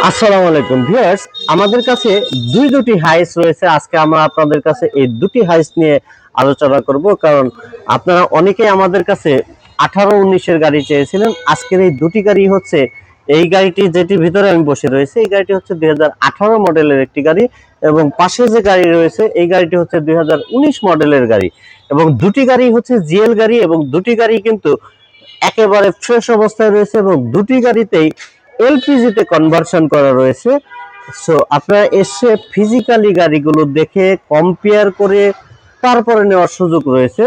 আসসালামু আলাইকুম ভিউয়ার্স, আমাদের কাছে দুটি হাইস রয়েছে। আজকে আমরা আপনাদের কাছে এই দুটি হাইস নিয়ে আলোচনা করব, কারণ আপনারা অনেকেই আমাদের কাছে 18-19 এর গাড়ি চেয়েছিলেন। আজকের এই দুটি গাড়ি হচ্ছে, এই গাড়িটি যেটি ভিতরে আমি বসে রয়েছে এই গাড়িটি হচ্ছে 2018 মডেলের একটি গাড়ি, এবং পাশে যে গাড়ি রয়েছে এই গাড়িটি হচ্ছে 2019 মডেলের গাড়ি। এবং দুটি গাড়ি হচ্ছে জিএল গাড়ি, এবং দুটি গাড়ি কিন্তু একেবারে ফ্রেশ অবস্থায় রয়েছে, এবং দুটি গাড়িতেই এলপিজি তে কনভার্সন করা রয়েছে। সো আপনারা এসে ফিজিক্যালি গাড়িগুলো দেখে কম্পেয়ার করে তারপরে নেওয়ার সুযোগ রয়েছে।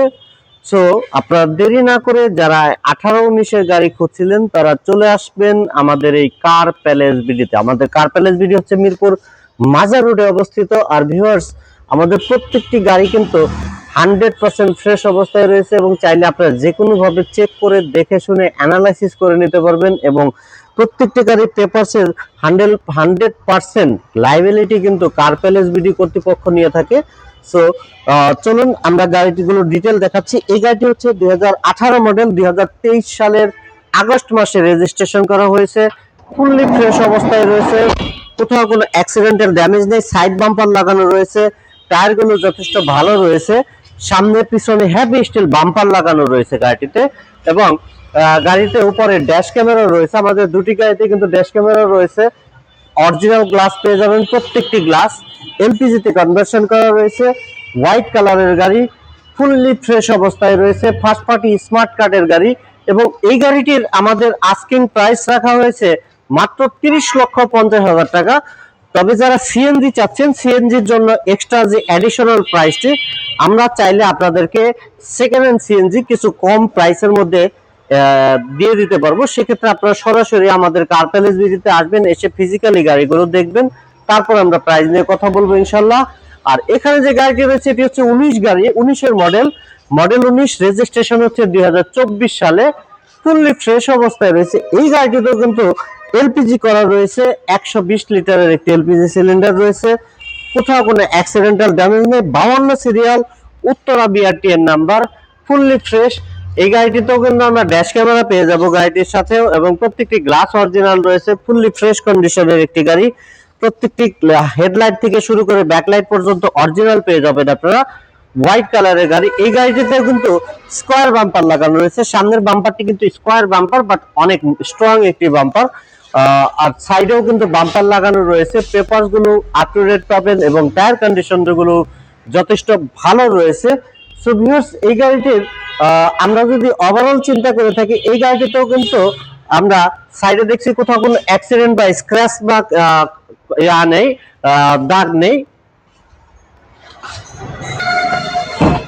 সো আপনারা দেরি না করে যারা 18-19 এর গাড়ি খুঁজছিলেন তারা চলে আসবেন আমাদের এই কার প্যালেস বিডিতে। আমাদের কার প্যালেস বিডি হচ্ছে মিরপুর মাজার রোডে অবস্থিত। আর ভিউয়ার্স, আমাদের প্রত্যেকটি গাড়ি কিন্তু 100% ফ্রেশ অবস্থায় রয়েছে, এবং চাইলে আপনারা যে কোনো ভাবে চেক করে দেখে শুনে অ্যানালাইসিস করে নিতে পারবেন। এবং প্রত্যেকটি গাড়ির পেপারসের 100% লাইবিলিটি কিন্তু কার প্যালেস বিডি কর্তৃপক্ষ নিয়ে থাকে। সো চলুন আমরা গাড়িগুলো ডিটেল দেখাচ্ছি। এই গাড়িটি হচ্ছে 2018 মডেল, 2023 সালের আগস্ট মাসে রেজিস্ট্রেশন করা হয়েছে। ফুললি ফ্রেশ অবস্থায় রয়েছে, কোথাও কোনো অ্যাক্সিডেন্টাল ড্যামেজ নেই। সাইড বাম্পার লাগানো রয়েছে, টায়ারগুলো যথেষ্ট ভালো রয়েছে, সামনে পিছনে হেভি স্টিল বাম্পার লাগানো রয়েছে গাড়িটিতে। এবং গাড়িতে উপরে ড্যাশ ক্যামেরা রয়েছে। আমাদের দুটি গাড়িতে কিন্তু ড্যাশ ক্যামেরা রয়েছে। অরিজিনাল গ্লাস পেয়ে যাবেন, প্রত্যেকটি গ্লাস এলপিজি তে কনভার্সন করা রয়েছে। হোয়াইট কালারের গাড়ি, ফুললি ফ্রেশ অবস্থায় রয়েছে, ফার্স্ট পার্টি স্মার্ট কার্ডের গাড়ি। এবং এই গাড়িটির আমাদের আস্কিং প্রাইস রাখা হয়েছে মাত্র 30,50,000 টাকা। তবে যারা সিএনজি চাচ্ছেন, সিএনজির জন্য এক্সট্রা যে অ্যাডিশনাল প্রাইসটি, আমরা চাইলে আপনাদেরকে সেকেন্ড হ্যান্ড সিএনজি কিছু কম প্রাইসের মধ্যে দিয়ে দিতে পারবো। সেক্ষেত্রে আপনারা সরাসরি আমাদের কার প্যালেস ভিজিটে আসবেন, এসে ফিজিক্যালি গাড়িগুলো দেখবেন, তারপর আমরা প্রাইস নিয়ে কথা বলবো ইনশাল্লাহ। আর এখানে যে গাড়িটি রয়েছে এটি হচ্ছে 19 গাড়ি, 19-এর মডেল, মডেল 19, রেজিস্ট্রেশন হচ্ছে 2024 সালে, ফুললি ফ্রেশ অবস্থায় রয়েছে। এই গাড়িটিতেও কিন্তু এলপিজি করা রয়েছে, 120 লিটারের একটি এলপিজি সিলিন্ডার রয়েছে, কোথাও কোনো অ্যাক্সিডেন্টাল ড্যামেজ নেই, 52 সিরিয়াল, উত্তরা বিআরটি এর নাম্বার, ফুললি ফ্রেশ। এই গাড়িটিতেও কিন্তু আমরা ড্যাশ ক্যামেরা পেয়ে যাব গাড়িটির সাথেও, এবং প্রত্যেকটি গ্লাস অরিজিনাল রয়েছে, ফুললি ফ্রেশ কন্ডিশনের একটি গাড়ি। প্রত্যেকটি হেডলাইট থেকে শুরু করে ব্যাকলাইট পর্যন্ত অরিজিনাল পেয়ে যাবেন আপনারা। হোয়াইট কালারের গাড়ি, এই গাড়িটিতে কিন্তু স্কোয়ার বাম্পার লাগানো রয়েছে। সামনের বাম্পারটি কিন্তু স্কোয়ার বাম্পার, বাট অনেক স্ট্রং একটি বাম্পার। আর সাইডেও কিন্তু বাম্পার লাগানো রয়েছে। পেপারস গুলো আপ টু ডেট পাবেন, এবং টায়ার কন্ডিশন গুলো যথেষ্ট ভালো রয়েছে। সো ভিউয়ার্স, এই গাড়িটির আমরা যদি ওভারঅল চিন্তা করে থাকি, এই গাড়িটিতেও কিন্তু আমরা সাইডে দেখছি কোথাও কোনো অ্যাক্সিডেন্ট বা স্ক্র্যাচ বা নেই, দাগ নেই।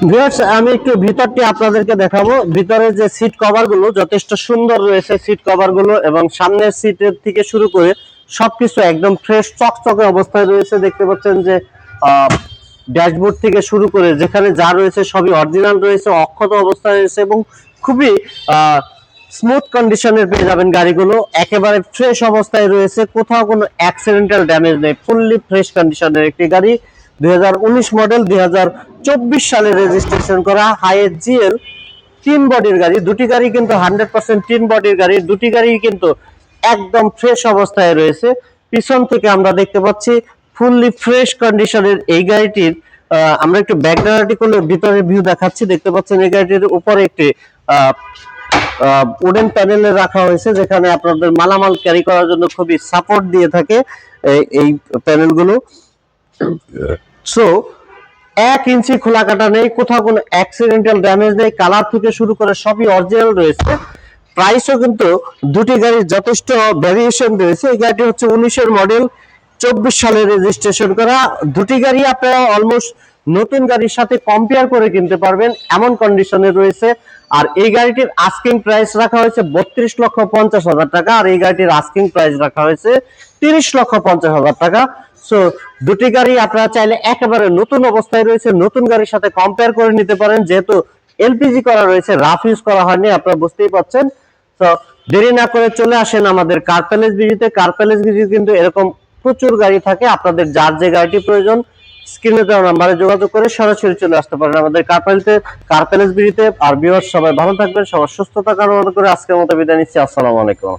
ভিউয়ার্স, আমি একটু ভিতরটি আপনাদেরকে দেখাবো। ভিতরে যে সিট কভার গুলো যথেষ্ট সুন্দর রয়েছে, সিট কভার গুলো, এবং সামনের সিটের থেকে শুরু করে সবকিছু একদম ফ্রেশ চকচকে অবস্থায় রয়েছে। দেখতে পাচ্ছেন যে ড্যাশবোর্ড থেকে শুরু করে যেখানে যা রয়েছে সবই অরিজিনাল রয়েছে, অক্ষত অবস্থায় রয়েছে, এবং খুবই স্মুথ কন্ডিশনের পেয়ে যাবেন গাড়িগুলো। একেবারে ফ্রেশ অবস্থায় রয়েছে, কোথাও কোনো অ্যাক্সিডেন্টাল ড্যামেজ নেই, ফুললি ফ্রেশ কন্ডিশনের একটি গাড়ি। 2019 মডেল, 2024 সালে রেজিস্ট্রেশন করা, হাইএস জিএল 3 বডির গাড়ি। দুটি গাড়ি কিন্তু 100% 3 বডির গাড়ি, দুটি গাড়ি কিন্তু একদম ফ্রেশ অবস্থায় রয়েছে। পিছন থেকে আমরা দেখতে পাচ্ছি ফুললি ফ্রেশ কন্ডিশনের এই গাড়িটির আমরা একটু ব্যাকগ্রাউন্ড করলে ভিতরের ভিউ দেখাচ্ছি। দেখতে পাচ্ছেন এই গাড়িটির উপরে একটি উডেন প্যানেলে রাখা হয়েছে, যেখানে আপনাদের মালামাল ক্যারি করার জন্য খুবই সাপোর্ট দিয়ে থাকে এই প্যানেলগুলো। সো 1 ইঞ্চি খোলা কাটা নেই, কোথাও কোনো অ্যাক্সিডেন্টাল ড্যামেজ নেই, কালার থেকে শুরু করে সবই অরিজিনাল রয়েছে। প্রাইসও কিন্তু দুটি গাড়ির যথেষ্ট ভ্যারিয়েশন রয়েছে। এই গাড়িটি হচ্ছে 19-এর মডেল, 24 সালে রেজিস্ট্রেশন করা। দুটি গাড়ি আপনারা অলমোস্ট নতুন গাড়ির সাথে কম্পেয়ার করে কিনতে পারবেন, এমন কন্ডিশনে রয়েছে। আর এই গাড়িটির আস্কিং প্রাইস রাখা হয়েছে 32,50,000 টাকা, আর এই গাড়িটির আস্কিং প্রাইস রাখা হয়েছে 30,50,000 টাকা। সো দুটি গাড়ি আপনারা চাইলে একেবারে নতুন অবস্থায় রয়েছে, নতুন গাড়ির সাথে কম্পেয়ার করে নিতে পারেন। যেহেতু এলপিজি করা রয়েছে, রাফ ইউজ করা হয়নি, আপনারা বুঝতেই পারছেন। তো দেরি না করে চলে আসেন আমাদের কার প্যালেস ভিডিওতে। কার প্যালেস ভিডিও কিন্তু এরকম প্রচুর গাড়ি থাকে। আপনাদের যার যে গাড়িটি প্রয়োজন স্ক্রিনে দেওয়া নাম্বারে যোগাযোগ করে সরাসরি চলে আসতে পারেন আমাদের কার প্যালেস ভিডিওতে। আর ভিউয়ার্স, সবাই ভালো থাকবেন, সবার সুস্থতা কামনা করে আজকের মতো বিদায় নিচ্ছি। আসসালামু আলাইকুম।